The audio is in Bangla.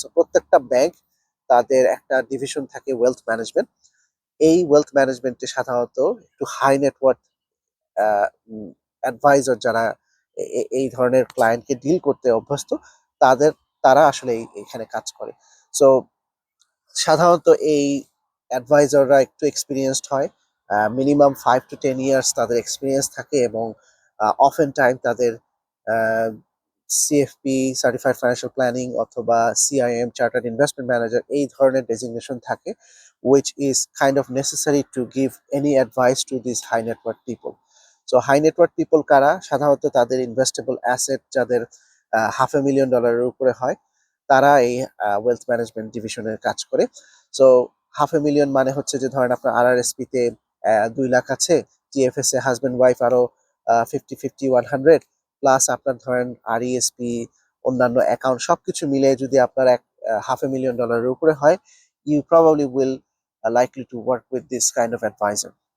সো প্রত্যেকটা ব্যাংক তাদের একটা ডিভিশন থাকে ওয়েলথ ম্যানেজমেন্ট। এই ওয়েলথ ম্যানেজমেন্টে সাধারণত একটু হাই নেটওয়ার্থ অ্যাডভাইজার যারা এই ধরনের ক্লায়েন্টকে ডিল করতে অভ্যস্ত, তারা আসলে এখানে কাজ করে। সো সাধারণত এই অ্যাডভাইজাররা একটু এক্সপিরিয়েন্সড হয়, মিনিমাম 5 to 10 ইয়ার্স তাদের এক্সপিরিয়েন্স থাকে, এবং অফেন টাইম তাদের সিএফপি সার্টিফাইড ফাইন্যান্সিয়াল প্ল্যানিং অথবা সিআইএম চার্টার্ড ইনভেস্টমেন্ট ম্যানেজার এই ধরনের ডেজিগনেশন থাকে, which is kind of necessary to give any advice to these high net worth people. So high net worth people কারা? সাধারণত তাদের ইনভেস্টেবল অ্যাসেট যাদের $500,000 উপরে হয়, তারা এই ওয়েলথ ম্যানেজমেন্ট ডিভিশনের কাজ করে। সো $500,000 মানে হচ্ছে যে ধরেন আপনার আরআরএসপি তে 2 লাখ আছে, টিএফএস এ হাজব্যান্ড ওয়াইফ আরো 50-50-100, প্লাস আপনার ধরেন আরইএসপি, অন্যান্য অ্যাকাউন্ট সবকিছু মিলে যদি আপনার $500,000 উপরে হয়, you probably will likely to work with this kind of advisor.